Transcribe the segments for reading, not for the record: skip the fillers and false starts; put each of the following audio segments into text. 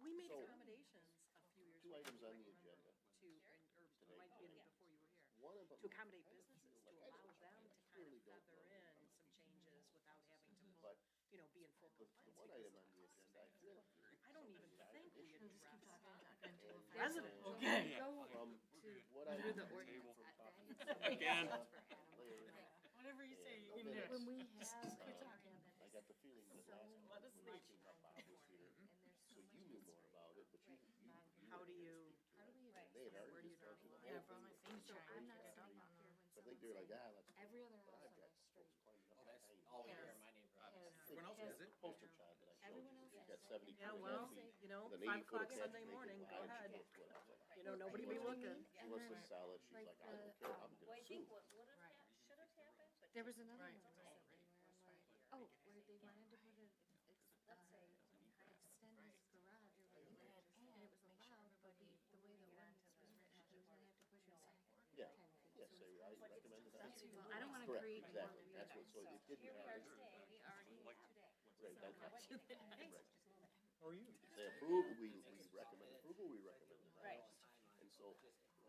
We made So, accommodations a few years two ago. items on the agenda. To, or it might be before you were here, One of them, to accommodate I businesses, feel to like allow them to kind clearly of don't feather know. in some changes without having to, But be in full the compliance. one because item on the agenda, I feel like I don't even think we addressed There's resident. a- Okay. from what I Through the from ordinance, talking that to is Again. Larry Whatever you say, you and can do it. when we have, I got the feeling that last Let month us when you speak. came up, Bob was here, so you knew more about it, but you How do you, and they had already where do you started draw the the whole line? thing. so I'm not saying up here when So I think they're like, someone's let's. every other But house I've on got that folks street. climbing up Oh, that's behind me. all we hear in my neighborhood. Everyone else has it. Poster child that I showed Everyone you. else She's has got it. 70 Yeah, foot well, feet. you know, With an 5 80 foot o'clock attached Sunday vacant morning, go lot. ahead. She goes, "Well, I'm like, You know, nobody be You know what I looking. mean? She And wants to then, sell it, she's like like, I the, don't care, I'm Well, gonna I sue. think what would have should have happened, but there was another Right. one recently where I'm like, oh, where they wanted to put an, let's say, extend this garage or whatever, and it was allowed, but the way the ordinance was written, he was gonna have to push it back Yeah. 10 feet. Yes, So I recommended that. that's too long. I don't wanna Correct, create more exactly, weird. that's what, so it didn't here we are happen. today, We already Right, that- How are you? They approve, we recommend approval, we recommend denial. Right. And so,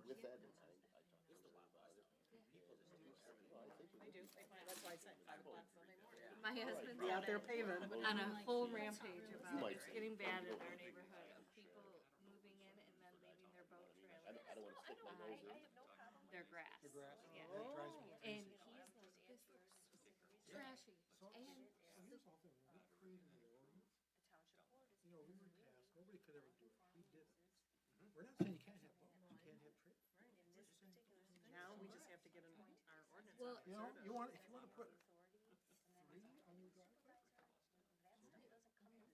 with that in mind, I talked to Larry about it. And he said, you know, I think. I do, that's why I said 5 o'clock Sunday morning. My husband's Be out there on paving. a whole rampage You about might it's say, getting bad you in don't our want to do neighborhood of people moving in and then leaving their boat I trailers, don't wanna stick my nose in. I have no problem with their grass. The grass. Yeah. That drives me And crazy. he's like, this looks trashy. So And here's the whole thing, when we created the ordinance, the township board is. you know, we were tasked, nobody could ever do it, we did it. We're not saying you can't have boats, you can't have trailers. In this particular situation. Now, we just have to get our ordinance Well, out. You know, you want, if you wanna put 3 on your driveway, That stuff doesn't come in.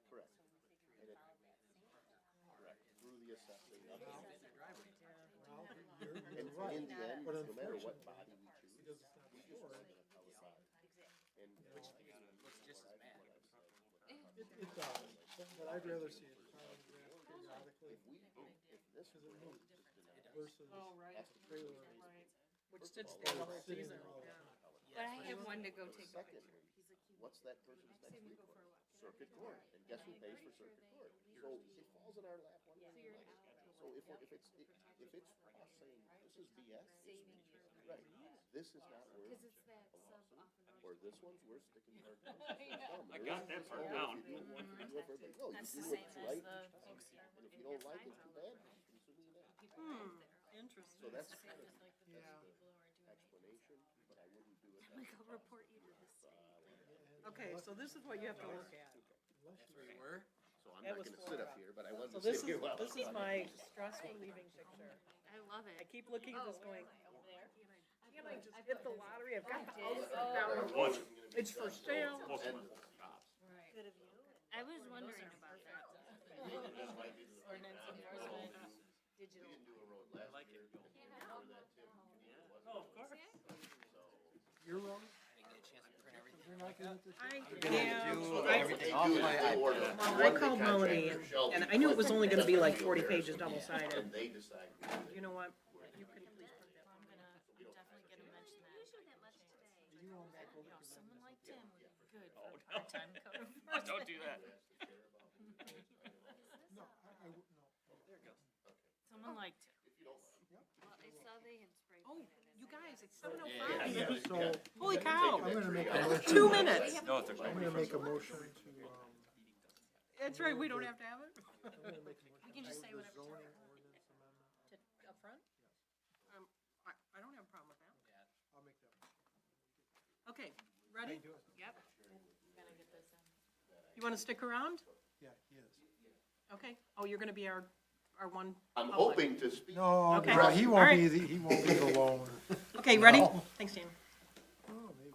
Correct. And it, correct, through the assessing. well, And you're right. in the end, But no matter what unfortunately, body we choose, because it's not we just stored, want an appellate body. And Which looks just as bad. it does, but I'd rather see it plowed grass periodically If this Because it road moves. is denied, versus Oh, right, trailer. right. Which sits there the whole Sitting season, there all the yeah. time. but I have one to go take a picture. secondly, what's that person's next recourse? Circuit court, and guess who pays for circuit court? So it falls in our lap one way or another. So if it's us saying, this is BS, it's, right, this is not worth Cause it's that a sub off lawsuit, of or this one's worth sticking to our guns. I got that part down. If you do it once, you do it for everybody. No, you do what's right each time. And if you don't like it, too bad, you can sue me then. Interesting. So that's kind of Yeah. explanation, but I wouldn't do it. Like, I'll report you to the state. Okay, so this is what you have to look at. That's where you were? So I'm That not was gonna sit up Florida. here, but I wanted So to this sit here is, while. this is my stress relieving picture. I love I it. keep looking at this going, Over there? can I just hit the lottery? I've got the did. house down. What? It's for sale. And Good of you. I was wondering about that. Ordinance enforcement. we didn't do a road last year. Remember that, Tim? Oh, of course. You're wrong, I didn't get a chance to print everything. you're not gonna hit this. Everything off my iPad. I called Melanie and I knew it was only gonna be like 40 pages double sided. And they decide. You know what? You can please print that. I'm gonna definitely gonna mention that. Usually that much today. You won't back over. Someone like Tim would be good for part-time code Oh, don't do that. No, I would, no. Someone like Tim. Well, I saw they had spray Oh, painted it. you guys, it's Yeah. 7:05. Yeah, so Holy cow. I'm gonna make a motion. 2 minutes. No, if there's I'm nobody gonna from make a motion to, That's right, we don't have to have it? I'm gonna make a motion. We can just to say move whatever the zoning time. ordinance amendment. Up front? I don't have a problem with that. I'll make that. Okay, How ready? you doing? Yep. Gonna get this in. You wanna stick around? Yeah, he is. Okay. Oh, you're gonna be our one. I'm public. hoping to speak. No, Okay. no, he All won't right. be, he won't be the lone. Okay, ready? No. Thanks, Dan. Oh, maybe.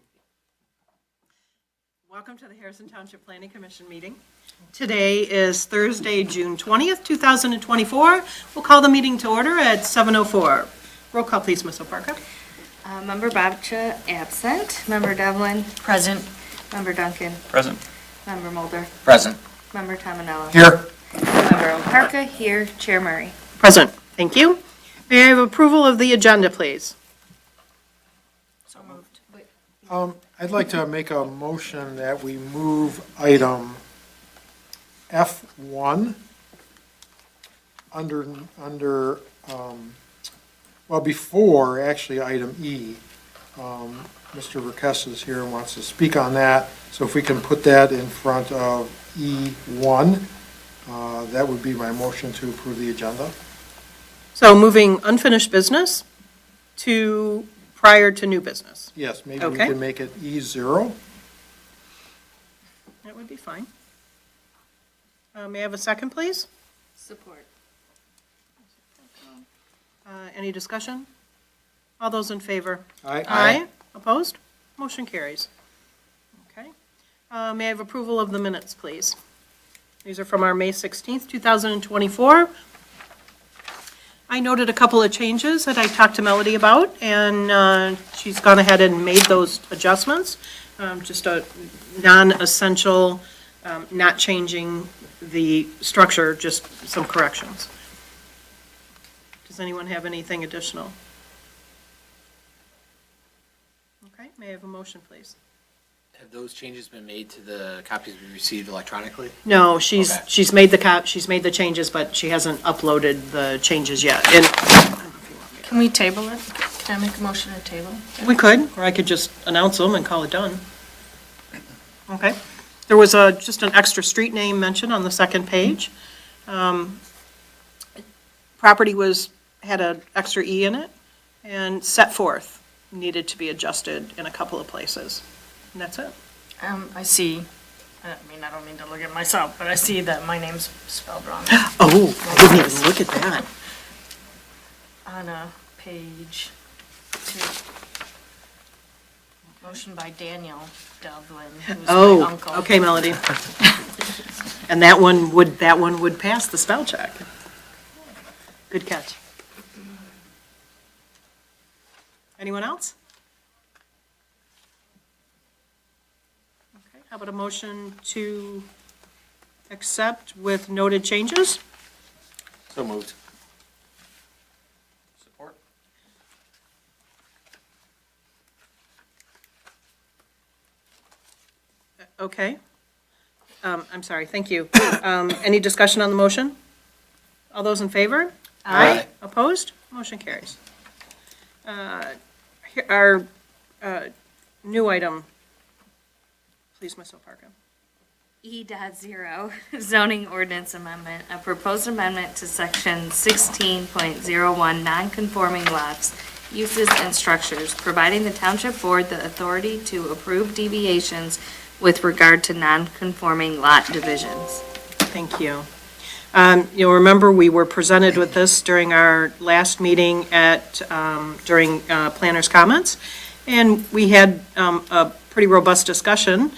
Welcome to the Harrison Township Planning Commission meeting. Today is Thursday, June 20th, 2024. We'll call the meeting to order at 7:04. Roll call, please, Ms. Oparka. Member Babcha, absent. Member Devlin? Present. Member Duncan? Present. Member Mulder? Present. Member Tomanella? Here. Member Oparka, here. Chair Murray? Present. Thank you. May I have approval of the agenda, please? So moved. I'd like to make a motion that we move item F1, well, before, actually, item E, Mr. Verkes is here and wants to speak on that, so if we can put that in front of E1, that would be my motion to approve the agenda. So moving unfinished business to prior to new business. Yes, maybe we Okay. can make it E0. That would be fine. May I have a second, please? Support. Any discussion? All those in favor? Aye. Opposed? Motion carries. Okay. May I have approval of the minutes, please? These are from our May 16th, 2024. I noted a couple of changes that I talked to Melody about, and she's gone ahead and made those adjustments. Just a non-essential, not changing the structure, just some corrections. Does anyone have anything additional? Okay, may I have a motion, please? Have those changes been made to the copies we received electronically? No, Okay. she's made the changes, but she hasn't uploaded the changes yet. And Can we table it? Can I make a motion to table? we could, or I could just announce them and call it done. Okay. There was just an extra street name mentioned on the second page. Property had an extra E in it, and set forth needed to be adjusted in a couple of places. And that's it. I see, I mean, I don't mean to look at myself, but I see that my name's spelled wrong Oh, I didn't even look at that. on page 2. Motion by Daniel Delvin, who's my Oh, uncle. okay, Melody. And that one would pass the spell check. Good catch. Anyone else? Okay, how about a motion to accept with noted changes? So moved. Support. Okay. I'm sorry, thank you. Any discussion on the motion? All those in favor? Aye. Opposed? Motion carries. Our new item, please, Ms. Oparka. E.0 zoning ordinance amendment, a proposed amendment to section 16.01 non-conforming lots, uses and structures, providing the township board the authority to approve deviations with regard to non-conforming lot divisions. Thank you. You'll remember we were presented with this during our last meeting during planners' comments, and we had a pretty robust discussion.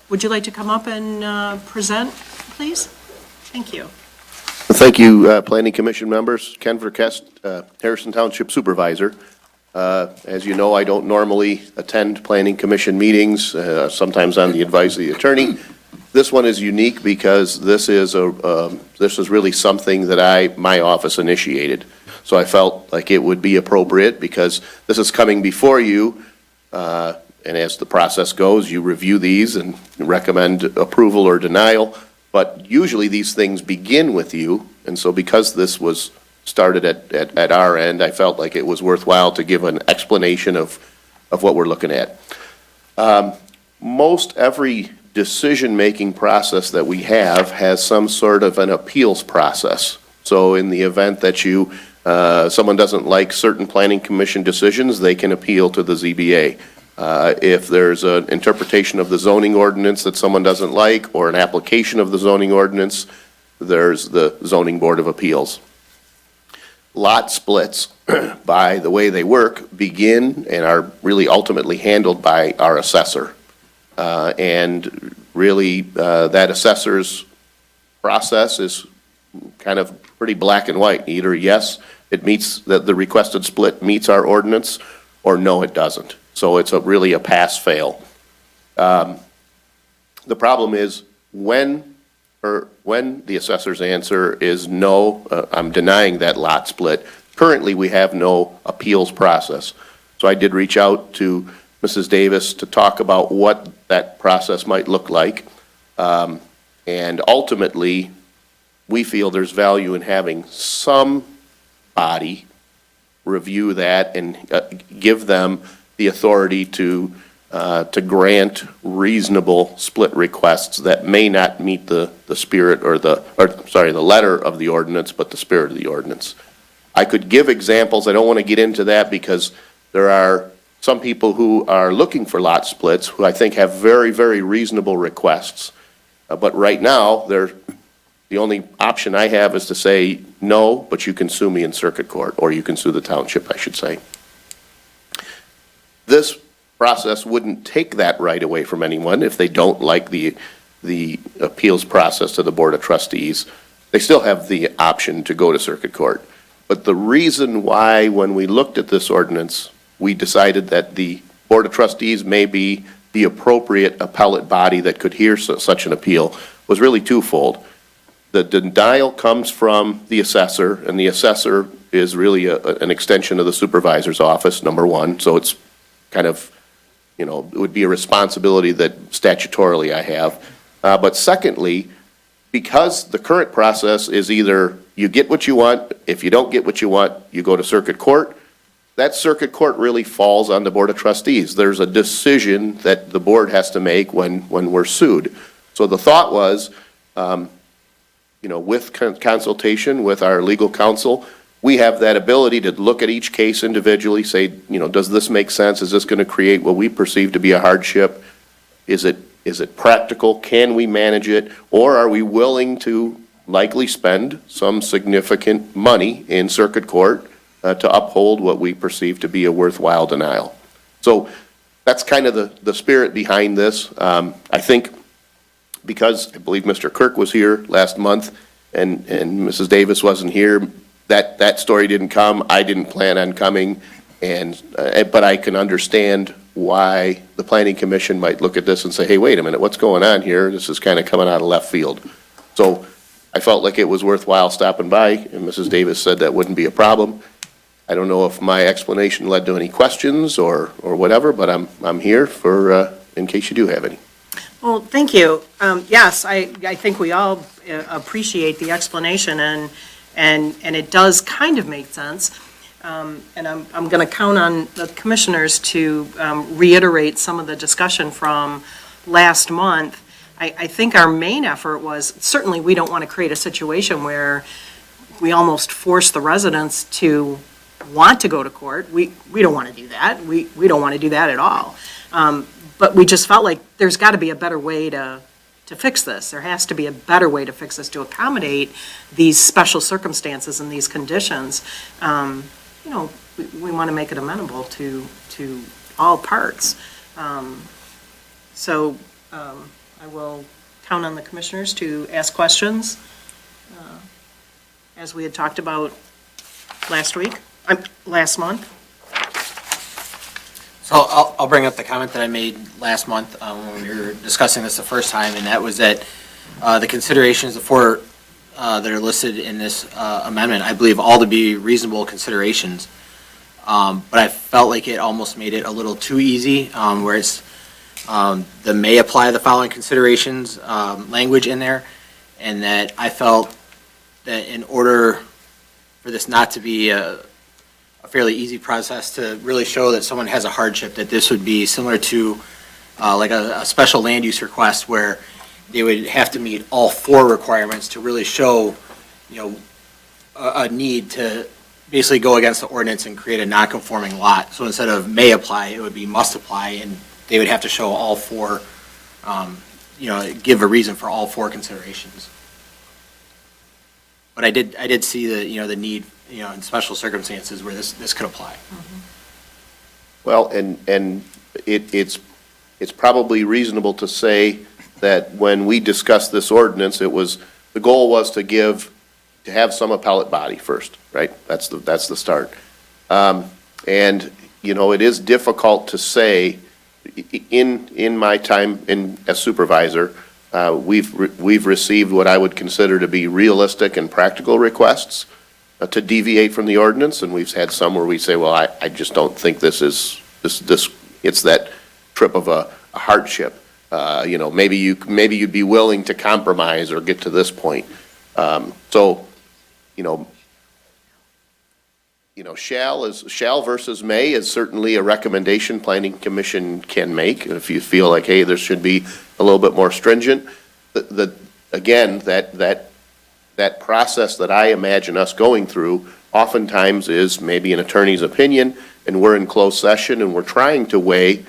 Would you like to come up and present, please? Thank you. Thank you, Planning Commission members. Ken Verkest, Harrison Township Supervisor. As you know, I don't normally attend Planning Commission meetings, sometimes on the advice of the attorney. This one is unique because this is really something that my office initiated. So I felt like it would be appropriate because this is coming before you, and as the process goes, you review these and recommend approval or denial. But usually these things begin with you, and so because this was started at our end, I felt like it was worthwhile to give an explanation of what we're looking at. Most every decision-making process that we have has some sort of an appeals process. So in the event that someone doesn't like certain planning commission decisions, they can appeal to the ZBA. If there's an interpretation of the zoning ordinance that someone doesn't like, or an application of the zoning ordinance, there's the Zoning Board of Appeals. Lot splits, by the way they work, begin and are really ultimately handled by our assessor. And really, that assessor's process is kind of pretty black and white. Either yes, it meets, the requested split meets our ordinance, or no, it doesn't. So it's really a pass-fail. The problem is when the assessor's answer is no, I'm denying that lot split. Currently, we have no appeals process. So I did reach out to Mrs. Davis to talk about what that process might look like. And ultimately, we feel there's value in having some body review that and give them the authority to grant reasonable split requests that may not meet the spirit or the letter of the ordinance, but the spirit of the ordinance. I could give examples. I don't want to get into that because there are some people who are looking for lot splits who I think have very, very reasonable requests. But right now, the only option I have is to say, no, but you can sue me in circuit court, or you can sue the township, I should say. This process wouldn't take that right away from anyone if they don't like the appeals process to the Board of Trustees. They still have the option to go to circuit court. But the reason why, when we looked at this ordinance, we decided that the Board of Trustees may be the appropriate appellate body that could hear such an appeal was really twofold. The denial comes from the assessor, and the assessor is really an extension of the supervisor's office, number one. So it's kind of, it would be a responsibility that statutorily I have. But secondly, because the current process is either you get what you want, if you don't get what you want, you go to circuit court, that circuit court really falls on the Board of Trustees. There's a decision that the board has to make when we're sued. So the thought was, with consultation with our legal counsel, we have that ability to look at each case individually, say, does this make sense? Is this going to create what we perceive to be a hardship? Is it practical? Can we manage it? Or are we willing to likely spend some significant money in circuit court to uphold what we perceive to be a worthwhile denial? So that's kind of the spirit behind this. I think because I believe Mr. Kirk was here last month and Mrs. Davis wasn't here, that story didn't come. I didn't plan on coming, but I can understand why the Planning Commission might look at this and say, hey, wait a minute, what's going on here? This is kind of coming out of left field. So I felt like it was worthwhile stopping by, and Mrs. Davis said that wouldn't be a problem. I don't know if my explanation led to any questions or whatever, but I'm here for in case you do have any. Well, thank you. Yes, I think we all appreciate the explanation, and it does kind of make sense. And I'm going to count on the commissioners to reiterate some of the discussion from last month. I think our main effort was, certainly we don't want to create a situation where we almost force the residents to want to go to court. We don't want to do that. We don't want to do that at all. But we just felt like there's got to be a better way to fix this. There has to be a better way to fix this to accommodate these special circumstances and these conditions. We want to make it amenable to all parts. So I will count on the commissioners to ask questions, as we had talked about last month. So I'll bring up the comment that I made last month when we were discussing this the first time, and that was that the considerations, the four that are listed in this amendment, I believe all to be reasonable considerations. But I felt like it almost made it a little too easy, where it's the may apply the following considerations language in there, and that I felt that in order for this not to be a fairly easy process to really show that someone has a hardship, that this would be similar to like a special land use request where they would have to meet all four requirements to really show, a need to basically go against the ordinance and create a non-conforming lot. So instead of may apply, it would be must apply, and they would have to show all four, give a reason for all four considerations. But I did see the need, in special circumstances where this could apply. Well, and it's probably reasonable to say that when we discussed this ordinance, the goal was to have some appellate body first, right? That's the start. And, it is difficult to say, in my time as supervisor, we've received what I would consider to be realistic and practical requests to deviate from the ordinance, and we've had some where we say, well, I just don't think it's that trip of a hardship. You know, maybe you'd be willing to compromise or get to this point. So, shall versus may is certainly a recommendation planning commission can make. If you feel like, hey, there should be a little bit more stringent, again, that process that I imagine us going through oftentimes is maybe an attorney's opinion, and we're in closed session and we're trying to weigh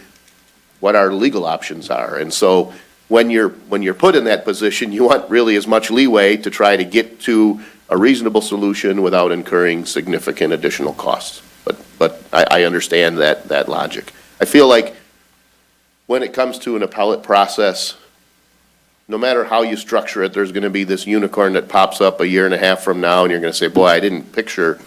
what our legal options are. And so when you're put in that position, you want really as much leeway to try to get to a reasonable solution without incurring significant additional costs. But I understand that logic. I feel like when it comes to an appellate process, no matter how you structure it, there's gonna be this unicorn that pops up a year and a half from now, and you're gonna say, boy, I didn't picture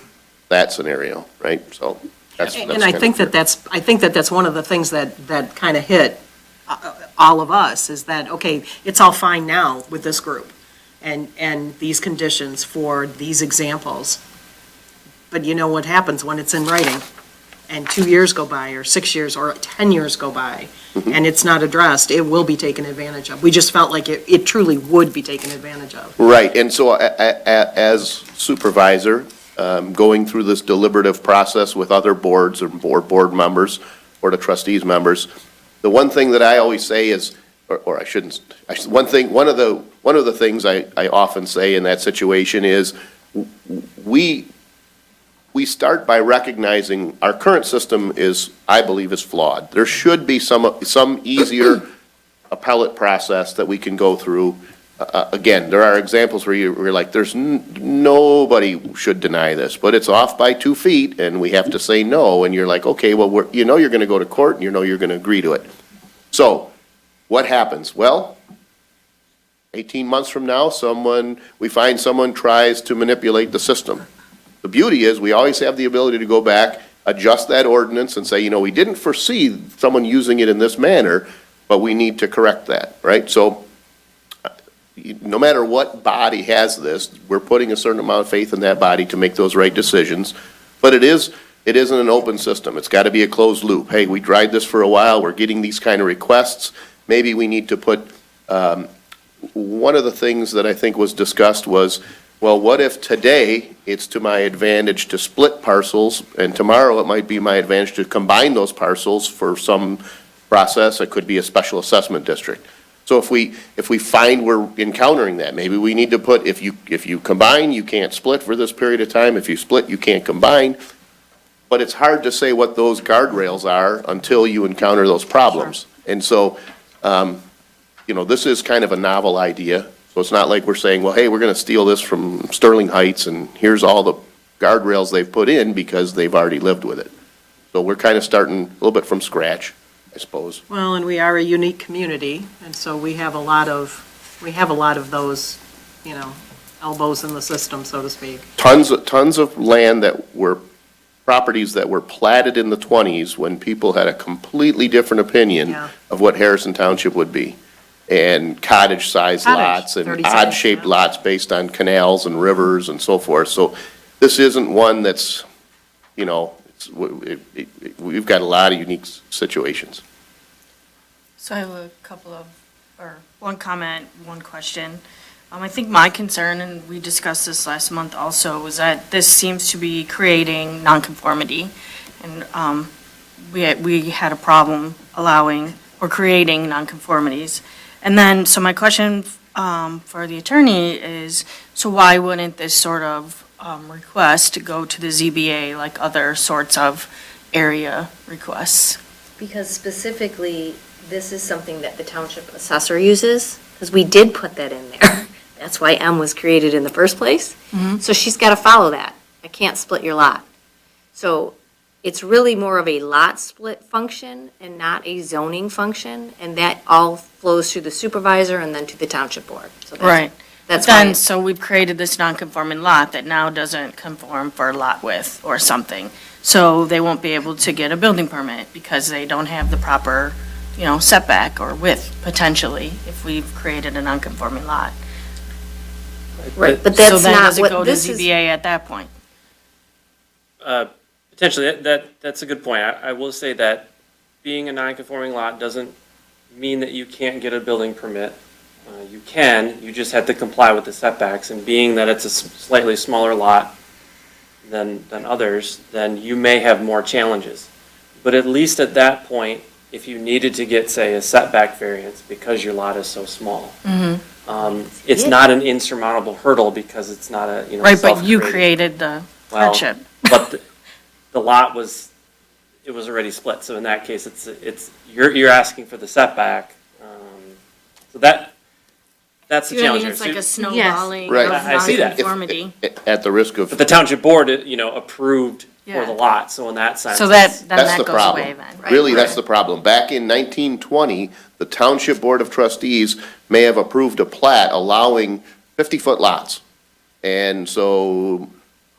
that scenario, right? So that's And kind I of- think that's one of the things that kind of hit all of us, is that, okay, it's all fine now with this group and these conditions for these examples. But you know what happens when it's in writing, and 2 years go by, or 6 years, or 10 years go by, and it's not addressed, it will be taken advantage of. We just felt like it truly would be taken advantage of. Right, and so as supervisor, going through this deliberative process with other boards or board members, Board of Trustees members, the one thing that I always say is, or I shouldn't, one of the things I often say in that situation is, we start by recognizing our current system is, I believe, is flawed. There should be some easier appellate process that we can go through. Again, there are examples where you're like, nobody should deny this, but it's off by 2 feet and we have to say no, and you're like, okay, well, you're gonna go to court and you're gonna agree to it. So, what happens? Well, 18 months from now, we find someone tries to manipulate the system. The beauty is, we always have the ability to go back, adjust that ordinance and say, we didn't foresee someone using it in this manner, but we need to correct that, right? So, no matter what body has this, we're putting a certain amount of faith in that body to make those right decisions. But it isn't an open system. It's got to be a closed loop. Hey, we tried this for a while. We're getting these kind of requests. Maybe we need to put, one of the things that I think was discussed was, well, what if today it's to my advantage to split parcels, and tomorrow it might be my advantage to combine those parcels for some process? It could be a special assessment district. So if we find we're encountering that, maybe we need to put, if you combine, you can't split for this period of time. If you split, you can't combine. But it's hard to say what those guardrails are until you encounter those problems. And so, this is kind of a novel idea. So it's not like we're saying, well, hey, we're going to steal this from Sterling Heights and here's all the guardrails they've put in because they've already lived with it. So we're kind of starting a little bit from scratch, I suppose. Well, and we are a unique community, and so we have a lot of those, elbows in the system, so to speak. Tons of land that were properties that were platted in the 20s when people had a completely different opinion Yeah. of what Harrison Township would be. And cottage-sized lots and 37, odd-shaped yeah. lots based on canals and rivers and so forth. So this isn't one that's, we've got a lot of unique situations. So I have one comment, one question. I think my concern, and we discussed this last month also, was that this seems to be creating nonconformity. And we had a problem creating nonconformities. And then, so my question for the attorney is, so why wouldn't this sort of request go to the ZBA like other sorts of area requests? Because specifically, this is something that the township assessor uses, because we did put that in there. That's why M was created in the first place. So she's got to follow that. I can't split your lot. So it's really more of a lot split function and not a zoning function, and that all flows through the supervisor and then to the township board. So Right. That's But then, why. so we've created this non-conforming lot that now doesn't conform for lot width or something. So they won't be able to get a building permit because they don't have the proper, setback or width potentially if we've created a non-conforming lot. Right, but So that's then not does it what go to this is. ZBA at that point? Potentially, that's a good point. I will say that being a non-conforming lot doesn't mean that you can't get a building permit. You can, you just have to comply with the setbacks, and being that it's a slightly smaller lot than others, then you may have more challenges. But at least at that point, if you needed to get, say, a setback variance because your lot is so small, it's not an insurmountable hurdle because it's not a, Right, but you self-created- created the Well, hardship. But the lot was, it was already split, so in that case, you're asking for the setback. So that's the You know, I challenge. mean, it's like a here. snowballing Right. of I see that. nonconformity. At the risk of, But the township board, approved for Yeah. the lot, so in that sense. So that, it's- then that's that the goes away problem. then. Really, that's the problem. Back in 1920, the Township Board of Trustees may have approved a plat allowing 50-foot lots. And so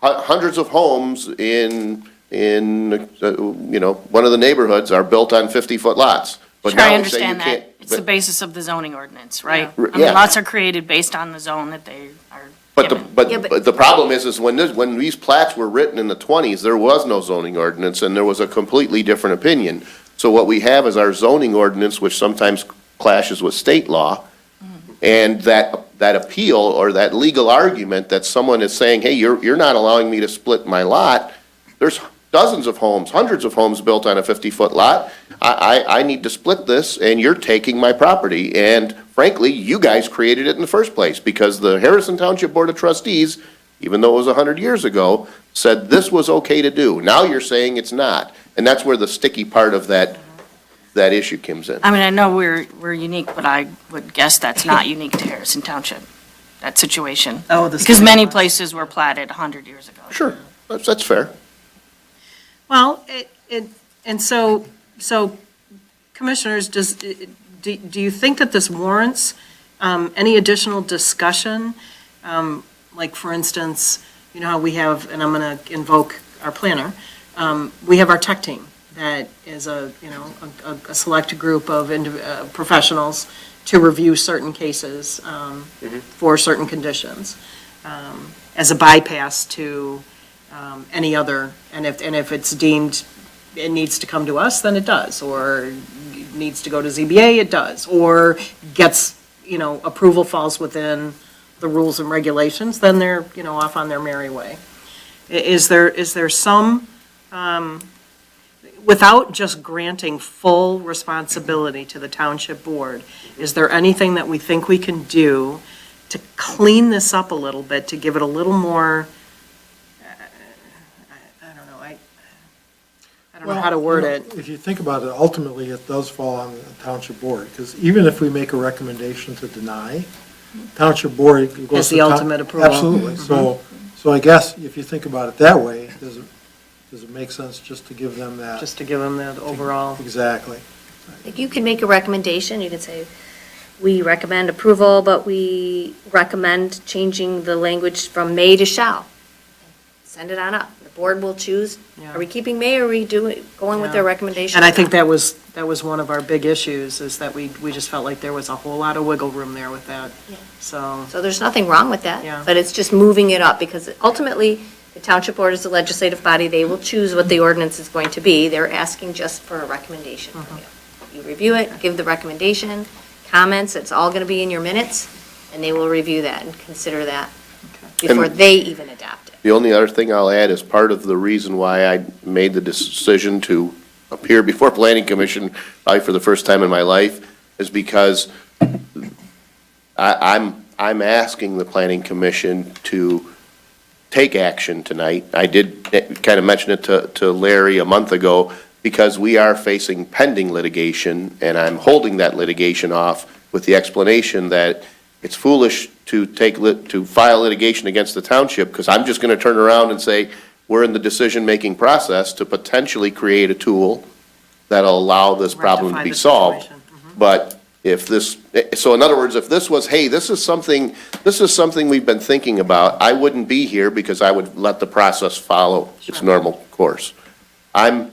hundreds of homes in one of the neighborhoods are built on 50-foot lots. But Sure, I now we say you understand can't. that. It's the basis of the zoning ordinance, right? Yeah. I mean, Yeah. lots are created based on the zone that they are But given. but the problem is when these plats were written in the 20s, there was no zoning ordinance, and there was a completely different opinion. So what we have is our zoning ordinance, which sometimes clashes with state law, and that appeal or that legal argument that someone is saying, hey, you're not allowing me to split my lot, there's dozens of homes, hundreds of homes built on a 50-foot lot. I need to split this, and you're taking my property. And frankly, you guys created it in the first place, because the Harrison Township Board of Trustees, even though it was 100 years ago, said this was okay to do. Now you're saying it's not. And that's where the sticky part of that issue comes in. I mean, I know we're unique, but I would guess that's not unique to Harrison Township, that situation. Oh, the Because many smaller lots. places were platted 100 years ago. Sure, that's fair. Well, and so commissioners, do you think that this warrants any additional discussion? Like, for instance, you know how we have, and I'm going to invoke our planner, we have our tech team that is a select group of professionals to review certain cases for certain conditions as a bypass to any other, and if it's deemed it needs to come to us, then it does, or needs to go to ZBA, it does, or gets, approval falls within the rules and regulations, then they're, off on their merry way. Is there some, without just granting full responsibility to the township board, is there anything that we think we can do to clean this up a little bit, to give it a little more, I don't know how to word Well, it. If you think about it, ultimately, it does fall on the township board, because even if we make a recommendation to deny, township board goes to. Has the ultimate approval. Absolutely. So I guess if you think about it that way, does it make sense just to give them that? Just to give them that overall. Exactly. Like, you can make a recommendation, you can say, we recommend approval, but we recommend changing the language from may to shall. Send it on up. The board will choose, Yeah. are we keeping may, or are we going with their recommendation? And I think that was one of our big issues, is that we just felt like there was a whole lot of wiggle room there with that. Yeah. So, So there's nothing wrong with that. Yeah. But it's just moving it up, because ultimately, the township board is the legislative body, they will choose what the ordinance is going to be. They're asking just for a recommendation from you. You review it, give the recommendation, comments, it's all going to be in your minutes, and they will review that and consider that before And- they even adopt it. The only other thing I'll add is part of the reason why I made the decision to appear before Planning Commission, probably for the first time in my life, is because I'm asking the Planning Commission to take action tonight. I did kind of mention it to Larry a month ago, because we are facing pending litigation, and I'm holding that litigation off with the explanation that it's foolish to file litigation against the township, because I'm just going to turn around and say, we're in the decision-making process to potentially create a tool that'll allow this problem to rectify be the solved. situation. But so in other words, if this was, hey, this is something we've been thinking about, I wouldn't be here, because I would let the process follow its normal course. I'm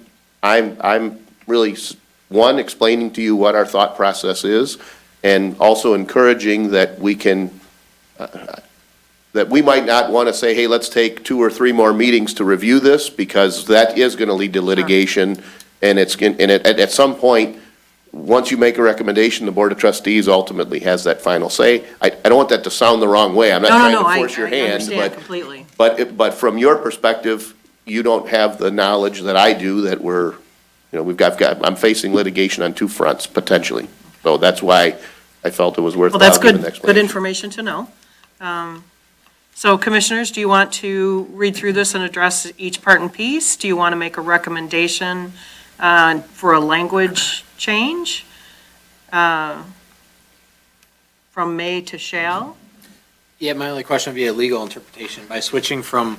really, one, explaining to you what our thought process is, and also encouraging that we can, that we might not want to say, hey, let's take 2 or 3 more meetings to review this, because that is going to lead to litigation, and at some point, once you make a recommendation, the Board of Trustees ultimately has that final say. I don't want that to sound the wrong way. I'm not No, trying no, no, to I force your hand, understand completely. but from your perspective, you don't have the knowledge that I do that I'm facing litigation on two fronts, potentially. So that's why I felt it was Well, worthwhile that's giving an good explanation. information to know. So commissioners, do you want to read through this and address each part and piece? Do you want to make a recommendation for a language change from may to shall? Yeah, my only question would be a legal interpretation. By switching from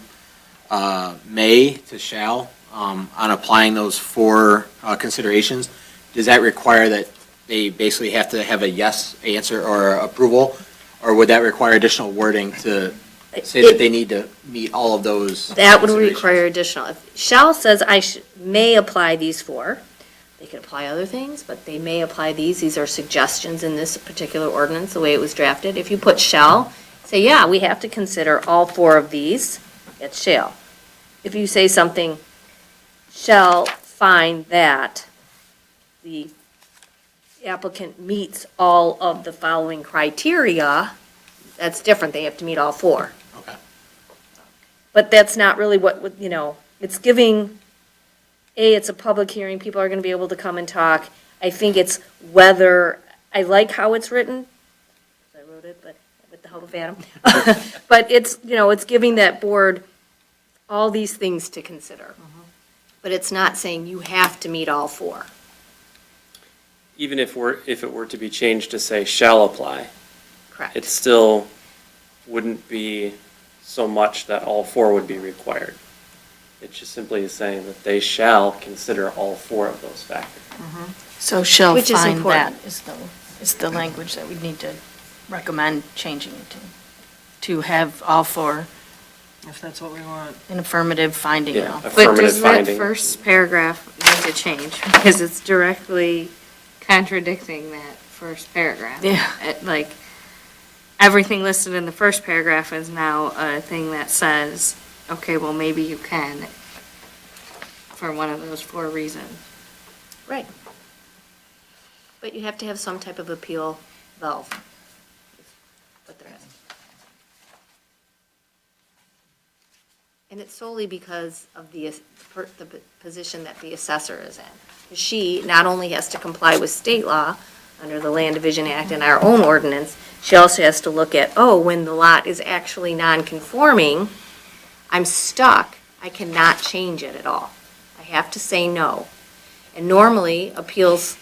may to shall, on applying those four considerations, does that require that they basically have to have a yes answer or approval? Or would that require additional wording to say that they need to meet all of those That would considerations? require additional. If shall says may apply these four, they could apply other things, but they may apply these. These are suggestions in this particular ordinance, the way it was drafted. If you put shall, say, yeah, we have to consider all four of these, it's shall. If you say something, shall find that the applicant meets all of the following criteria, that's different. They have to meet all four. Okay. But that's not really it's giving, it's a public hearing, people are gonna be able to come and talk. I think it's whether, I like how it's written, I wrote it, but with the help of Adam. But it's giving that board all these things to consider. But it's not saying you have to meet all four. Even if it were to be changed to say shall apply, Correct. it still wouldn't be so much that all four would be required. It just simply is saying that they shall consider all four of those factors. So shall Which is find that important. is the language that we need to recommend changing it to have all four, If that's what we want. an affirmative finding. Yeah, of- But affirmative does that finding. first paragraph need to change? Because it's directly contradicting that first paragraph. Yeah. Like, everything listed in the first paragraph is now a thing that says, okay, well, maybe you can for one of those four reasons. Right. But you have to have some type of appeal valve. What there is. And it's solely because of the position that the assessor is in. She not only has to comply with state law under the Land Division Act and our own ordinance, she also has to look at, when the lot is actually non-conforming, I'm stuck, I cannot change it at all. I have to say no. And normally, appeals,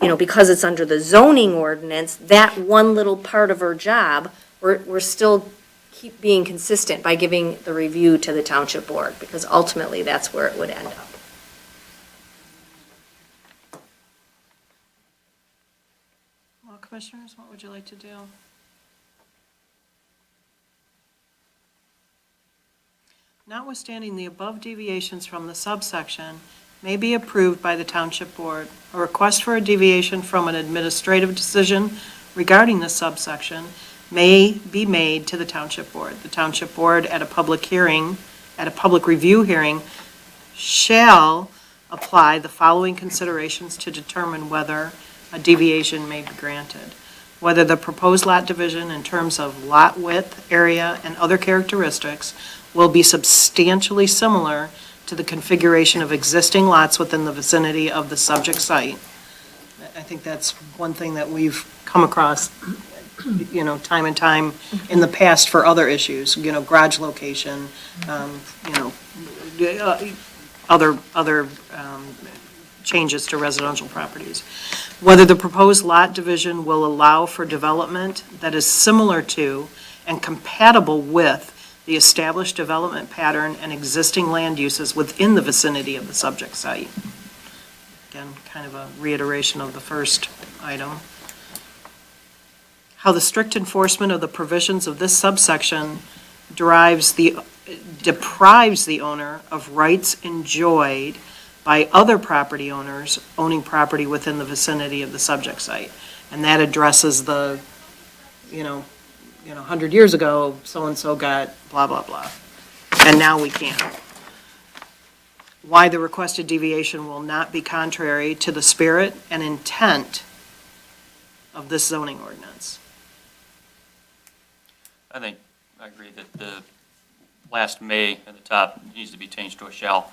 because it's under the zoning ordinance, that one little part of her job, we're still keep being consistent by giving the review to the township board, because ultimately, that's where it would end up. Well, commissioners, what would you like to do? Notwithstanding the above deviations from the subsection may be approved by the township board. A request for a deviation from an administrative decision regarding the subsection may be made to the township board. The township board at a public review hearing, shall apply the following considerations to determine whether a deviation may be granted. Whether the proposed lot division in terms of lot width, area, and other characteristics will be substantially similar to the configuration of existing lots within the vicinity of the subject site. I think that's one thing that we've come across, time and time in the past for other issues, garage location, other changes to residential properties. Whether the proposed lot division will allow for development that is similar to and compatible with the established development pattern and existing land uses within the vicinity of the subject site. Again, kind of a reiteration of the first item. How the strict enforcement of the provisions of this subsection deprives the owner of rights enjoyed by other property owners owning property within the vicinity of the subject site. And that addresses the, 100 years ago, so-and-so got blah, blah, blah. And now we can't. why the requested deviation will not be contrary to the spirit and intent of this zoning ordinance. I think, I agree that the last may at the top needs to be changed to a shall.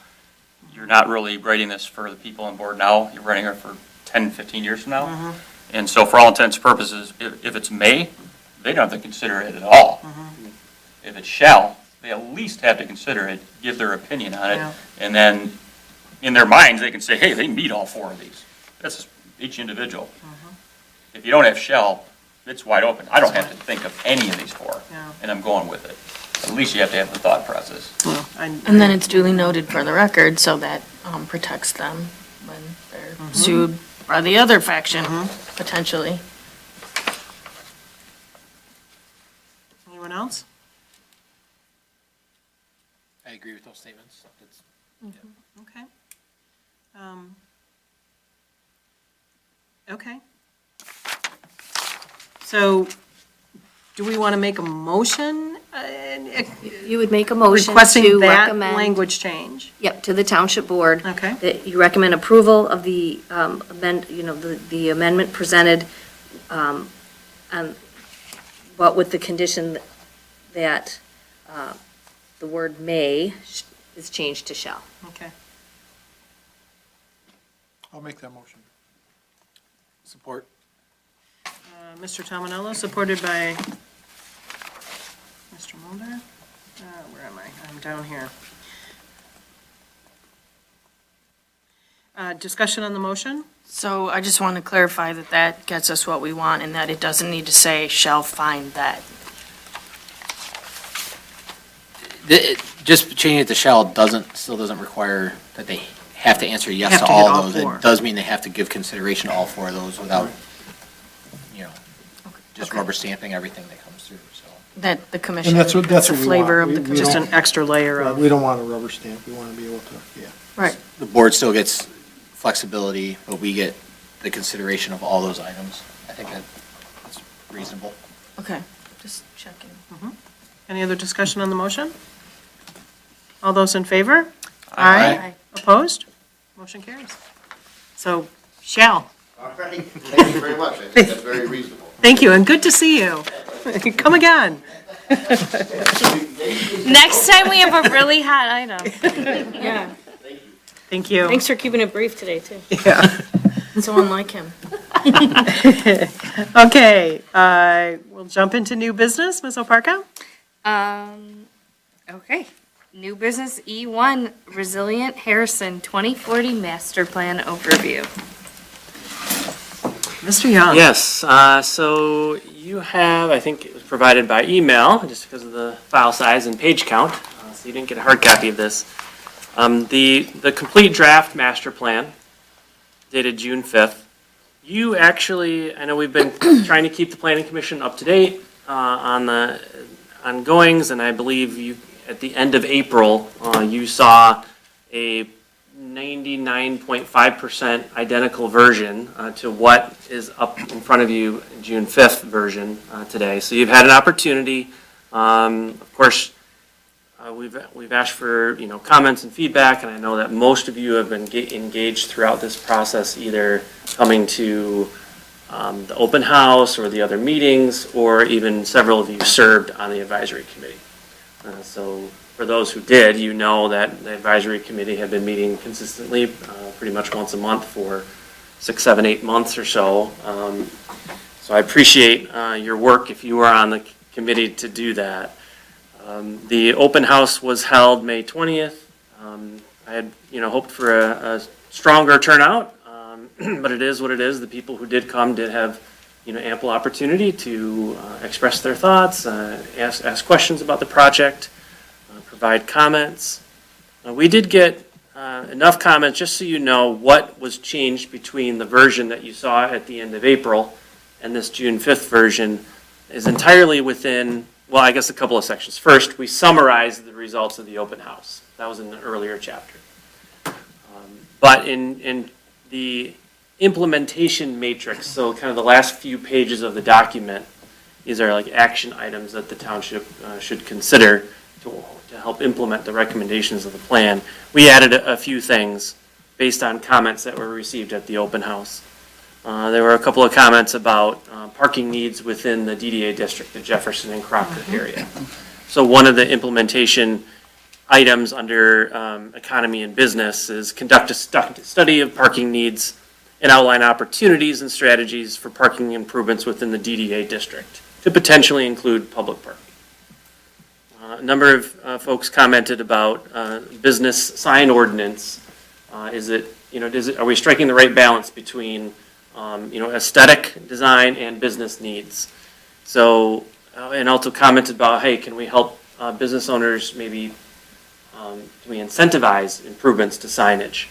You're not really writing this for the people on board now, you're writing it for 10, 15 years from now. And so for all intents and purposes, if it's may, they don't have to consider it at all. If it's shall, they at least have to consider it, give their opinion on it, Yeah. and then in their minds, they can say, hey, they meet all 4 of these. That's each individual. If you don't have shall, it's wide open. I don't have to think of any of these 4, Yeah. and I'm going with it. At least you have to have the thought process. Well, And then it's duly noted for the record, so that protects them when they're sued by the other faction, potentially. Anyone else? I agree with those statements. Okay. Okay. So, do we want to make a motion You would make a motion requesting to that recommend. language change? Yep, to the township board. Okay. That you recommend approval of the the amendment presented, but with the condition that the word may is changed to shall. Okay. I'll make that motion. Support. Mr. Tominello, supported by Mr. Mulder. Where am I? I'm down here. Discussion on the motion? So I just want to clarify that that gets us what we want and that it doesn't need to say shall find that. Just changing it to shall still doesn't require that they have to answer yes Have to to hit all all of those. 4. It does mean they have to give consideration to all 4 of those without, just Okay. rubber stamping everything that comes through, so. That the commission. And that's what gets the we want. flavor of We- the we commission. Just an extra layer of. We don't want a rubber stamp, we want to be able to, yeah. Right. The board still gets flexibility, but we get the consideration of all those items. I think that's reasonable. Okay, just checking. Any other discussion on the motion? All those in favor? Aye. Opposed? Motion carries. So, shall. All right, thank you very much. I think that's very reasonable. Thank you, and good to see you. Come again. Next time we have a really hot item. Yeah. Thank you. Thanks for keeping it brief today, too. Yeah. So unlike him. Okay, we'll jump into new business. Ms. Oparka? Okay. New business E1, Resilient Harrison 2040 Master Plan Overview. Mr. Young? Yes, so you have, I think it was provided by email, just because of the file size and page count, so you didn't get a hard copy of this. The complete draft master plan dated June 5th. You actually, I know we've been trying to keep the planning commission up to date on the ongoings, and I believe you, at the end of April, you saw a 99.5% identical version to what is up in front of you, June 5th version today. So you've had an opportunity. Of course, we've asked for, comments and feedback, and I know that most of you have been engaged throughout this process, either coming to the open house or the other meetings, or even several of you served on the advisory committee. So for those who did, you know that the advisory committee had been meeting consistently, pretty much once a month for 6, 7, 8 months or so. So I appreciate your work if you were on the committee to do that. The open house was held May 20th. I had, hoped for a stronger turnout, but it is what it is. The people who did come did have, ample opportunity to express their thoughts, ask questions about the project, provide comments. We did get enough comments, just so you know what was changed between the version that you saw at the end of April and this June 5th version is entirely within, well, I guess a couple of sections. First, we summarized the results of the open house. That was in the earlier chapter. But in the implementation matrix, so kind of the last few pages of the document, these are like action items that the township should consider to help implement the recommendations of the plan, we added a few things based on comments that were received at the open house. There were a couple of comments about parking needs within the DDA district, the Jefferson and Crocker area. So one of the implementation items under economy and business is conduct a study of parking needs and outline opportunities and strategies for parking improvements within the DDA district to potentially include public parking. A number of folks commented about business sign ordinance. Are we striking the right balance between aesthetic design and business needs? So, and also commented about, hey, can we help business owners maybe, can we incentivize improvements to signage?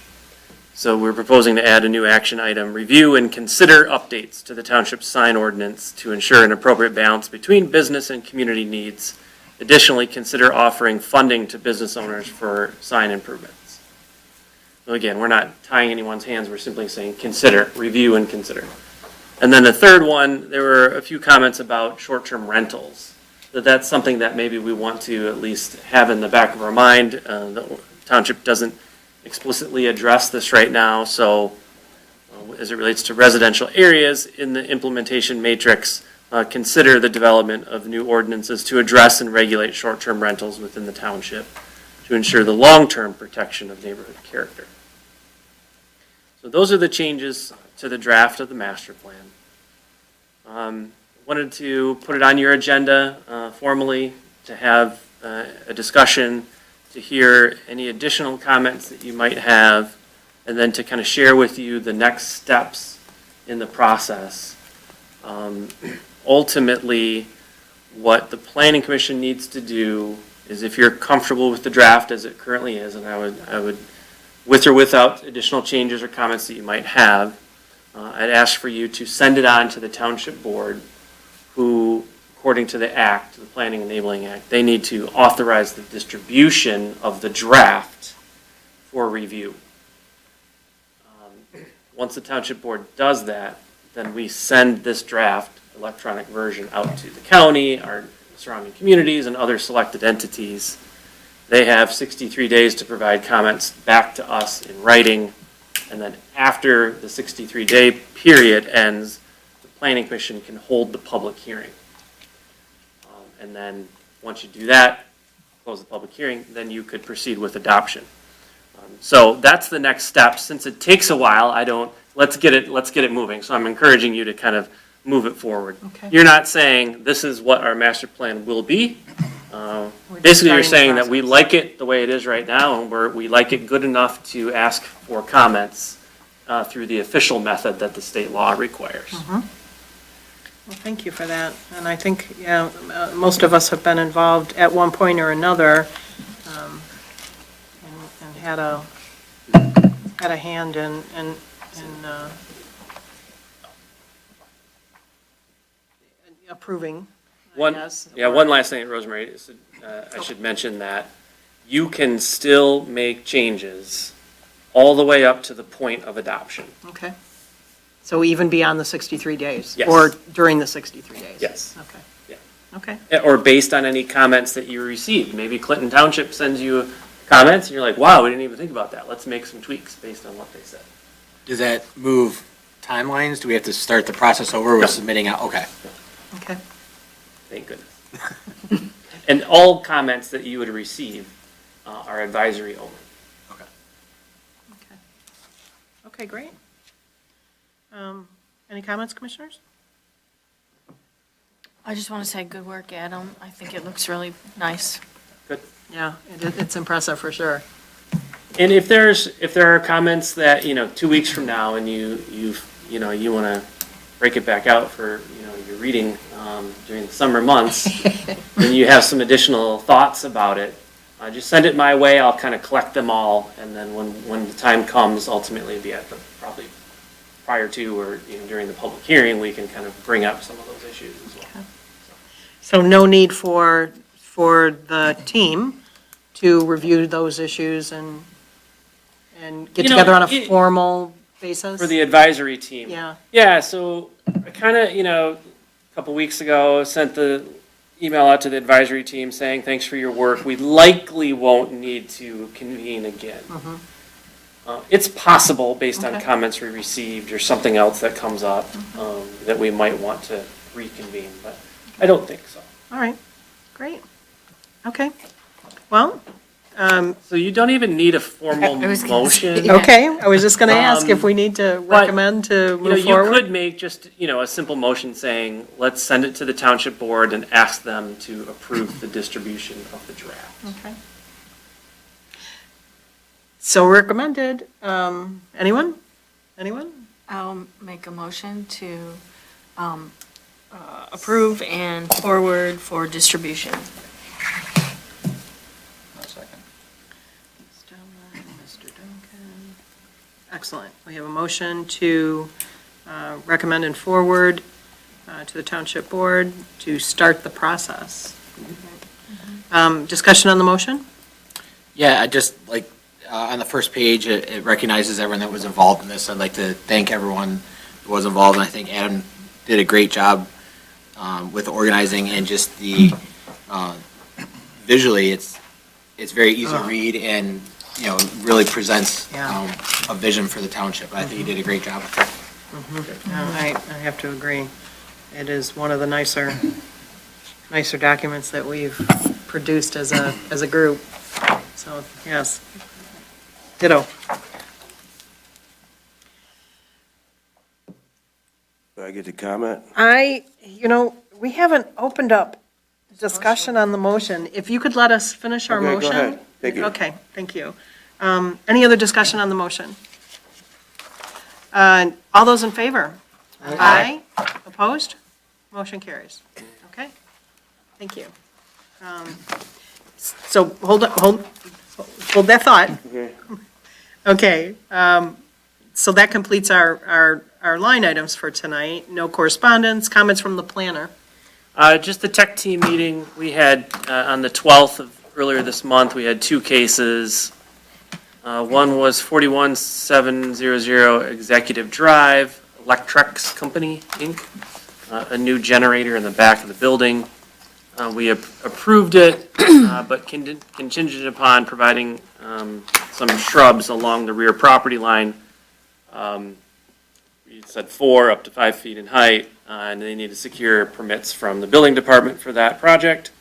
So we're proposing to add a new action item, review and consider updates to the township sign ordinance to ensure an appropriate balance between business and community needs. Additionally, consider offering funding to business owners for sign improvements. So again, we're not tying anyone's hands, we're simply saying consider, review and consider. And then the third one, there were a few comments about short-term rentals. That's something that maybe we want to at least have in the back of our mind. The township doesn't explicitly address this right now, so as it relates to residential areas in the implementation matrix, consider the development of new ordinances to address and regulate short-term rentals within the township to ensure the long-term protection of neighborhood character. So those are the changes to the draft of the master plan. Wanted to put it on your agenda formally to have a discussion, to hear any additional comments that you might have, and then to kind of share with you the next steps in the process. Ultimately, what the Planning Commission needs to do is, if you're comfortable with the draft as it currently is, and I would with or without additional changes or comments that you might have, I'd ask for you to send it on to the Township Board, who, according to the Act, the Planning Enabling Act, they need to authorize the distribution of the draft for review. Once the Township Board does that, then we send this draft electronic version out to the county, our surrounding communities, and other selected entities. They have 63 days to provide comments back to us in writing, and then after the 63-day period ends, the Planning Commission can hold the public hearing. And then once you do that, close the public hearing, then you could proceed with adoption. So that's the next step. Since it takes a while, let's get it moving. So I'm encouraging you to kind of move it forward. Okay. You're not saying this is what our master plan will be. We're just Basically, you're starting the saying that we process. like it the way it is right now, and we like it good enough to ask for comments through the official method that the state law requires. Well, thank you for that. And I think, most of us have been involved at one point or another, and had a hand in approving, I guess. One last thing, Rosemary, is, I should mention that you can still make changes all the way up to the point of adoption. Okay. So even beyond the 63 days? Yes. Or during the 63 days? Yes. Okay. Yeah. Okay. Or based on any comments that you received. Maybe Clinton Township sends you comments, and you're like, wow, we didn't even think about that. Let's make some tweaks based on what they said. Does that move timelines? Do we have to start the process over with No. submitting out? Okay. Okay. Thank goodness. And all comments that you would receive are advisory only. Okay, great. Any comments, commissioners? I just want to say good work, Adam. I think it looks really nice. Yeah, it's impressive for sure. And if there are comments that, 2 weeks from now and you want to break it back out for, your reading during the summer months, and you have some additional thoughts about it, just send it my way. I'll kind of collect them all, and then when the time comes, ultimately be at probably prior to or during the public hearing, we can kind of bring up some of those issues as well. So no need for the team to review those issues and get together on a formal basis? For the advisory team. Yeah. Yeah, so I kind of, a couple weeks ago, sent the email out to the advisory team saying, thanks for your work. We likely won't need to convene again. It's possible, based on Okay. comments we received or something else that comes up, that we might want to reconvene, but I don't think so. All right, great. Okay, well, So you don't even need a formal I was gonna say, motion. yeah. okay, I was just going to ask if we need to but, recommend to You know, move you forward. could make just, a simple motion saying, let's send it to the township board and ask them to approve the distribution of the draft. Okay. So recommended. Anyone? Anyone? I'll make a motion to approve and forward for distribution. I'll second. Mr. Duncan. Excellent. We have a motion to recommend and forward to the township board to start the process. Discussion on the motion? Yeah, I just, like, on the first page, it recognizes everyone that was involved in this. I'd like to thank everyone who was involved, and I think Adam did a great job with organizing and just the, visually, it's very easy to read and, really presents Yeah. a vision for the township. I think he did a great job with it. I have to agree. It is one of the nicer documents that we've produced as a group. So, yes. Ditto. Do I get to comment? We haven't opened up discussion on the motion. If you could let us finish our Okay, go motion? ahead. Thank you. Okay, thank you. Any other discussion on the motion? All those in favor? Aye. Opposed? Motion carries. Okay, thank you. So hold that thought. Okay. Okay, so that completes our line items for tonight. No correspondence, comments from the planner. Just the tech team meeting, we had, on the 12th of earlier this month, we had two cases. One was 41700 Executive Drive, Electrex Company, Inc., a new generator in the back of the building. We approved it, but contingent upon providing some shrubs along the rear property line. We said 4 up to 5 feet in height, and they need to secure permits from the building department for that project.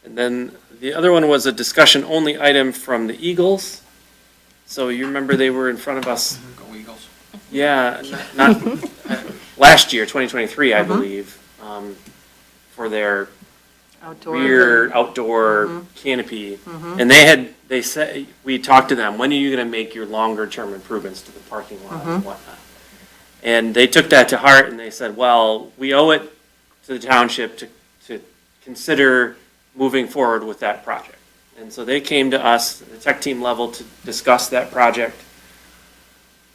And then the other one was a discussion-only item from the Eagles. So you remember they were in front of us, Go Eagles. yeah, not, last year, 2023, I believe, for their Outdoor. rear outdoor canopy. And they said, we talked to them, when are you gonna make your longer term improvements to the parking lot and whatnot? And they took that to heart and they said, well, we owe it to the township to consider moving forward with that project. And so they came to us, the tech team level, to discuss that project.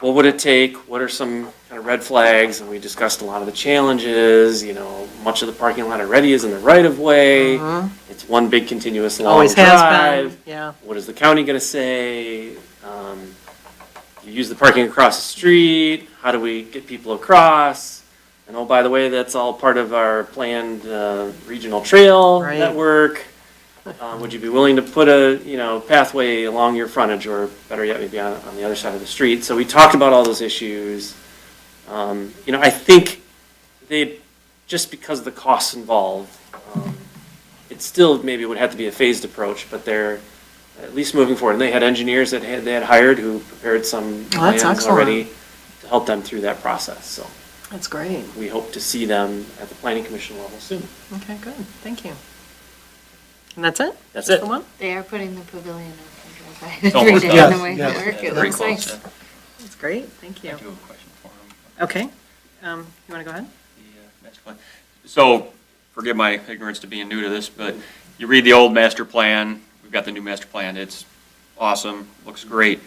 What would it take? What are some kind of red flags? And we discussed a lot of the challenges, much of the parking lot already is in the right of way. It's one big continuous long Always has drive. been, yeah. What is the county gonna say? You use the parking across the street, how do we get people across? And oh, by the way, that's all part of our planned, regional trail Right. network. Would you be willing to put a, pathway along your frontage, or better yet, maybe on the other side of the street? So we talked about all those issues. I think just because of the costs involved, it still maybe would have to be a phased approach, but they're at least moving forward. And they had engineers that they had hired who prepared some That's plans excellent. already to help them through that process. So That's great. we hope to see them at the planning commission level soon. Okay, good, thank you. And that's it? That's Just it. the one? They are putting the pavilion up by It's every almost day done. on the way to Yes, work. It Very looks close, nice. yeah. That's great, thank I you. do have a question for him. Okay, you want to go ahead? The master plan. So, forgive my ignorance to being new to this, but you read the old master plan, we've got the new master plan, it's awesome, looks great.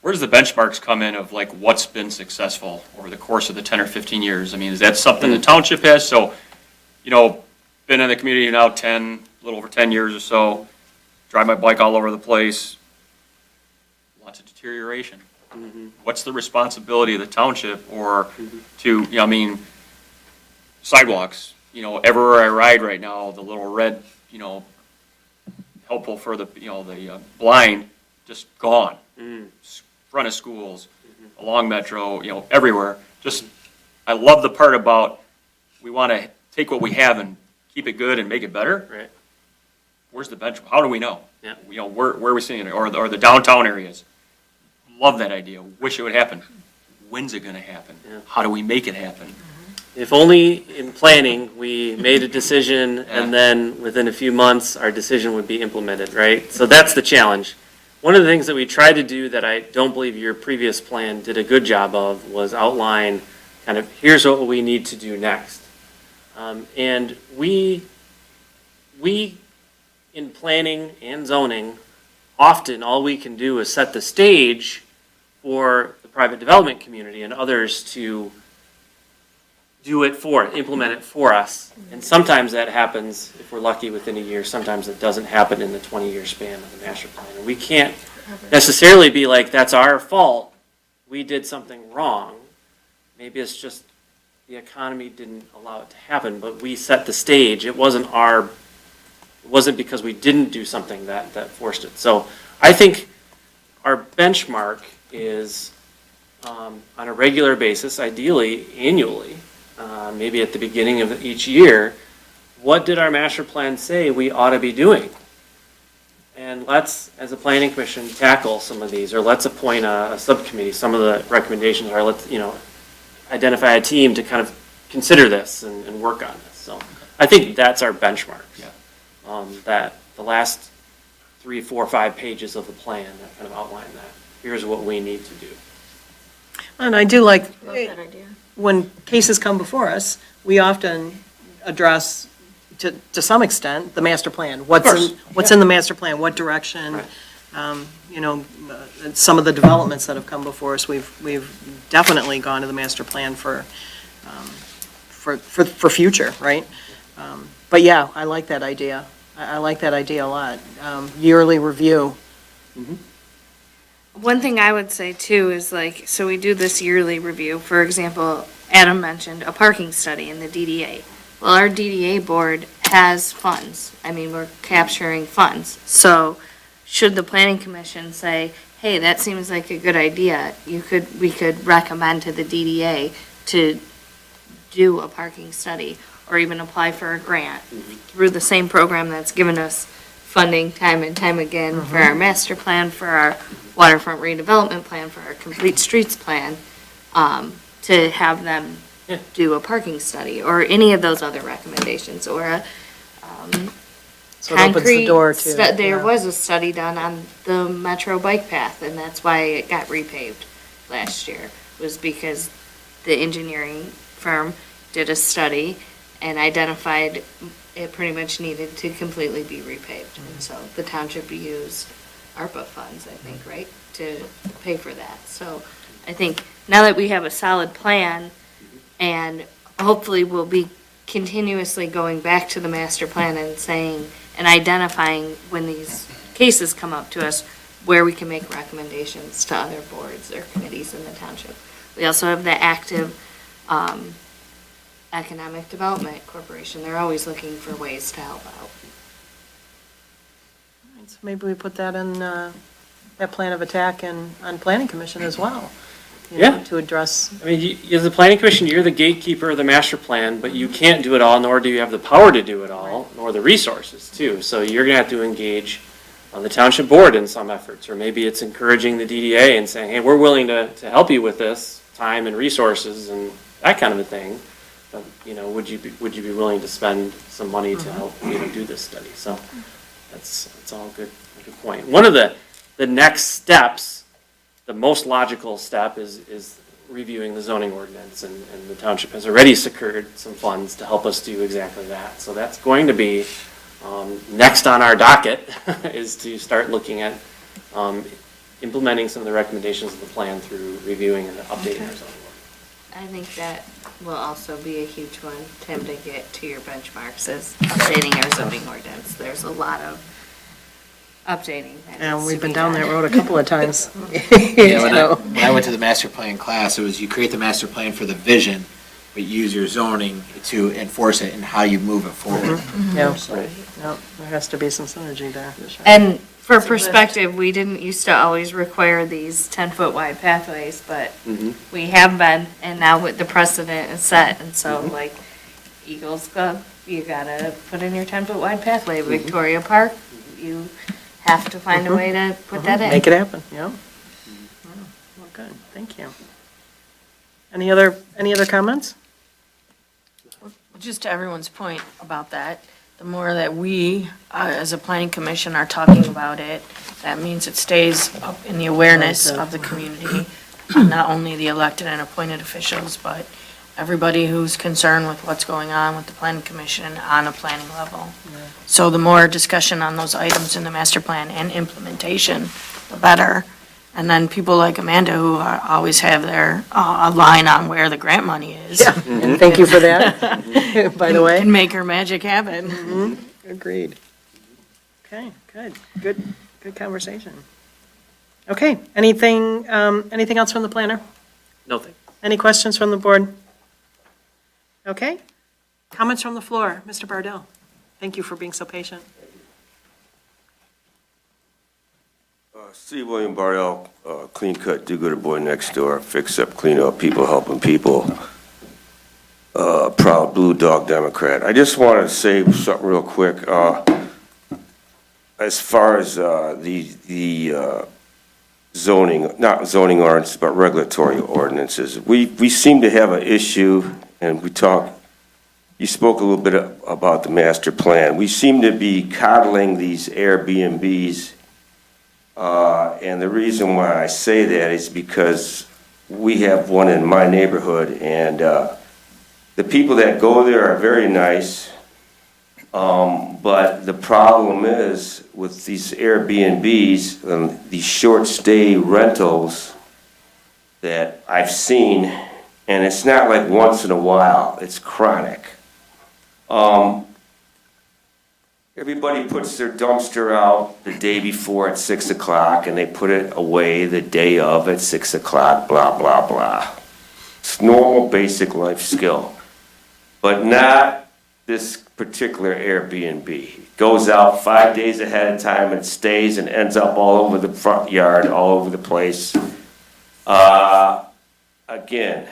Where does the benchmarks come in of like what's been successful over the course of the 10 or 15 years? I mean, is that something the township has? So, been in the community now a little over 10 years or so, drive my bike all over the place, lots of deterioration. What's the responsibility of the township or sidewalks, everywhere I ride right now, the little red, helpful for the, the blind, just gone. Front of schools, along Metro, everywhere. Just, I love the part about, we want to take what we have and keep it good and make it better. Right. Where's the bench? How do we know? Yeah. Where are we seeing it? Or the downtown areas. Love that idea. Wish it would happen. When's it going to happen? Yeah. How do we make it happen? If only in planning, we made a decision and then within a few months, our decision would be implemented, right? So that's the challenge. One of the things that we tried to do that I don't believe your previous plan did a good job of was outline kind of, here's what we need to do next. And we, in planning and zoning, often all we can do is set the stage for the private development community and others to implement it for us. And sometimes that happens, if we're lucky, within a year. Sometimes it doesn't happen in the 20-year span of the master plan. And we can't necessarily be like, that's our fault. We did something wrong. Maybe it's just the economy didn't allow it to happen, but we set the stage. It wasn't because we didn't do something that forced it. So I think our benchmark is on a regular basis, ideally annually, maybe at the beginning of each year, what did our master plan say we ought to be doing? And let's, as a planning commission, tackle some of these, or let's appoint a subcommittee. Some of the recommendations are, let's, identify a team to kind of consider this and work on this. So I think that's our benchmark. Yeah. That the last 3, 4, 5 pages of the plan that kind of outline that. Here's what we need to do. And I do like, Love that idea. when cases come before us, we often address, to some extent, the master plan. What's in the master plan, what direction? Right. Some of the developments that have come before us, we've definitely gone to the master plan for future, right? But yeah, I like that idea. I like that idea a lot. Yearly review. One thing I would say too is like, so we do this yearly review. For example, Adam mentioned a parking study in the DDA. Well, our DDA board has funds. I mean, we're capturing funds. So should the planning commission say, hey, that seems like a good idea, we could recommend to the DDA to do a parking study or even apply for a grant through the same program that's given us funding time and time again for our master plan, for our waterfront redevelopment plan, for our complete streets plan, to have them do a parking study or any of those other recommendations or a So it opens the concrete door to. there yeah. was a study done on the Metro bike path, and that's why it got repaved last year, was because the engineering firm did a study and identified it pretty much needed to completely be repaved. And so the township used ARPA funds, I think, right, to pay for that. So I think now that we have a solid plan, and hopefully we'll be continuously going back to the master plan and saying, and identifying when these cases come up to us, where we can make recommendations to other boards or committees in the township. We also have the active Economic Development Corporation. They're always looking for ways to help out. So maybe we put that in, that plan of attack on planning commission as well. Yeah. To address, I mean, as the planning commission, you're the gatekeeper of the master plan, but you can't do it all, nor do you have the power to do it all, nor the resources too. So you're gonna have to engage on the township board in some efforts, or maybe it's encouraging the DDA and saying, hey, we're willing to help you with this, time and resources and that kind of a thing. But, would you be willing to spend some money to help, do this study? So that's all good point. One of the next steps, the most logical step is reviewing the zoning ordinance, and the township has already secured some funds to help us do exactly that. So that's going to be next on our docket, is to start looking at implementing some of the recommendations of the plan through reviewing and updating our zoning ordinance. I think that will also be a huge one, Tim, to get to your benchmarks, is updating our zoning ordinance. There's a lot of updating that and needs we've to been be down done. that road a couple of times. Yeah, when I went to the master plan class, it was you create the master plan for the vision, but use your zoning to enforce it and how you move it forward. Yeah, yeah, there has to be some synergy there. And for perspective, we didn't used to always require these 10-foot wide pathways, but we have been, and now with the precedent is set, and so like Eagles Club, you gotta put in your 10-foot wide pathway. Victoria Park, you have to find a way to put that in. Make it happen, yeah. Well, good, thank you. Any other comments? Just to everyone's point about that, the more that we, as a planning commission, are talking about it, that means it stays up in the awareness of the community, not only the elected and appointed officials, but everybody who's concerned with what's going on with the planning commission on a planning level. So the more discussion on those items in the master plan and implementation, the better. And then people like Amanda, who always have their, a line on where the grant money is. And thank you for that, by the way. Can make her magic happen. Agreed. Okay, good conversation. Okay, anything else from the planner? Nothing. Any questions from the board? Okay, comments from the floor, Mr. Bardell. Thank you for being so patient. C. William Bardell, clean cut, do-gooder boy next door, fix up, clean up, people helping people. Proud Blue Dog Democrat. I just wanted to say something real quick. As far as the zoning, not zoning ordinance, but regulatory ordinances, we seem to have an issue, and you spoke a little bit about the master plan. We seem to be coddling these Airbnbs. And the reason why I say that is because we have one in my neighborhood, and the people that go there are very nice. But the problem is with these Airbnbs, these short stay rentals that I've seen, and it's not like once in a while, it's chronic. Everybody puts their dumpster out the day before at 6 o'clock, and they put it away the day of at 6 o'clock, blah, blah, blah. It's normal, basic life skill. But not this particular Airbnb. It goes out 5 days ahead of time, and stays and ends up all over the front yard, all over the place. Again,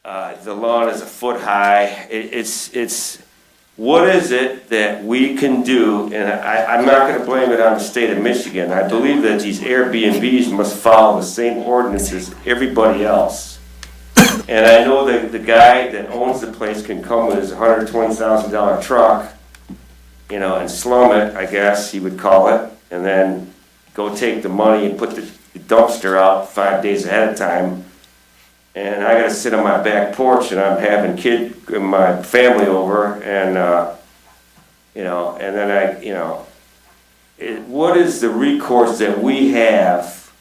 the lawn is a foot high. It's what is it that we can do, and I'm not going to blame it on the state of Michigan. I believe that these Airbnbs must follow the same ordinances as everybody else. And I know that the guy that owns the place can come with his $120,000 truck, and slum it, I guess he would call it, and then go take the money and put the dumpster out 5 days ahead of time. And I gotta sit on my back porch, and I'm having my family over, and and then what is the recourse that we have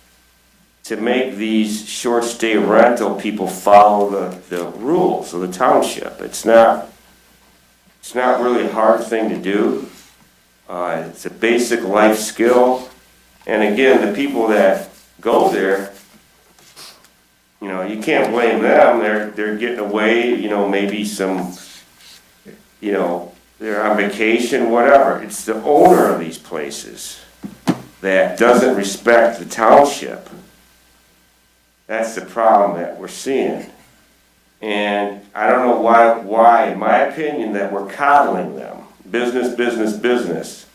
to make these short stay rental people follow the rules of the township? It's not really a hard thing to do. It's a basic life skill, and again, the people that go there, you can't blame them. They're getting away, maybe some, they're on vacation, whatever. It's the owner of these places that doesn't respect the township. That's the problem that we're seeing. And I don't know why, in my opinion, that we're coddling them. Business, business, business.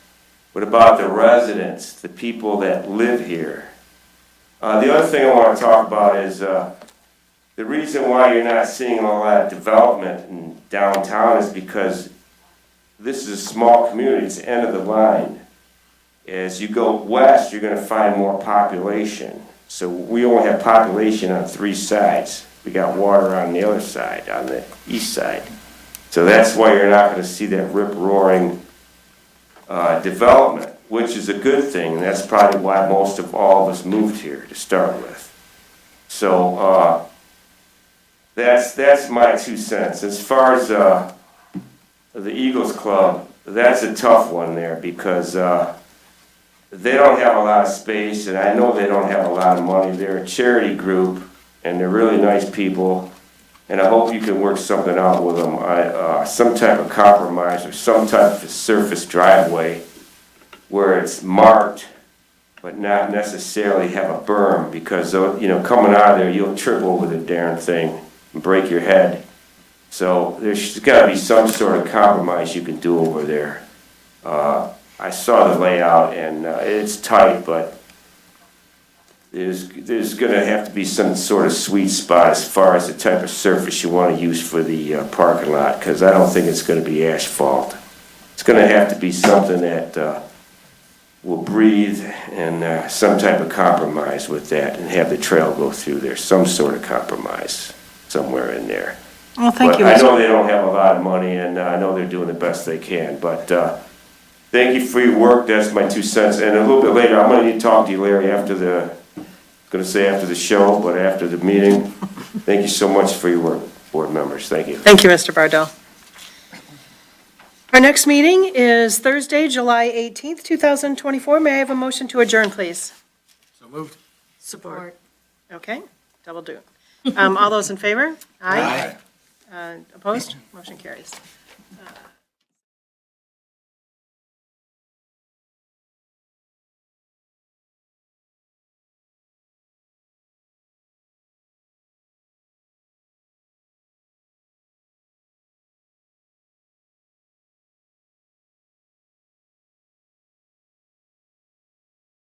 What about the residents, the people that live here? The other thing I want to talk about is the reason why you're not seeing all that development in downtown is because this is a small community. It's the end of the line. As you go west, you're going to find more population. So we only have population on 3 sides. We got water on the other side, on the east side. So that's why you're not going to see that rip-roaring development, which is a good thing. And that's probably why most of all of us moved here to start with. So that's my 2 cents. As far as the Eagles Club, that's a tough one there because they don't have a lot of space, and I know they don't have a lot of money. They're a charity group, and they're really nice people. and I hope you can work something out with them, some type of compromise or some type of surface driveway where it's marked, but not necessarily have a berm, because, coming out of there, you'll trip over the darn thing and break your head. So there's gotta be some sort of compromise you can do over there. I saw the layout and it's tight, but there's gonna have to be some sort of sweet spot as far as the type of surface you wanna use for the parking lot, because I don't think it's gonna be asphalt. It's gonna have to be something that will breathe, and some type of compromise with that, and have the trail go through there, some sort of compromise somewhere in there. Well, thank you, But I know Mr. they don't have a lot of money, and I know they're doing the best they can, but thank you for your work, that's my 2 cents. And a little bit later, I'm gonna need to talk to you, Larry, after the show, but after the meeting. Thank you so much for your work, board members, thank you. Thank you, Mr. Bardell. Our next meeting is Thursday, July 18th, 2024. May I have a motion to adjourn, please? So moved. Support. Okay, double do. All those in favor? Aye. Opposed? Motion carries.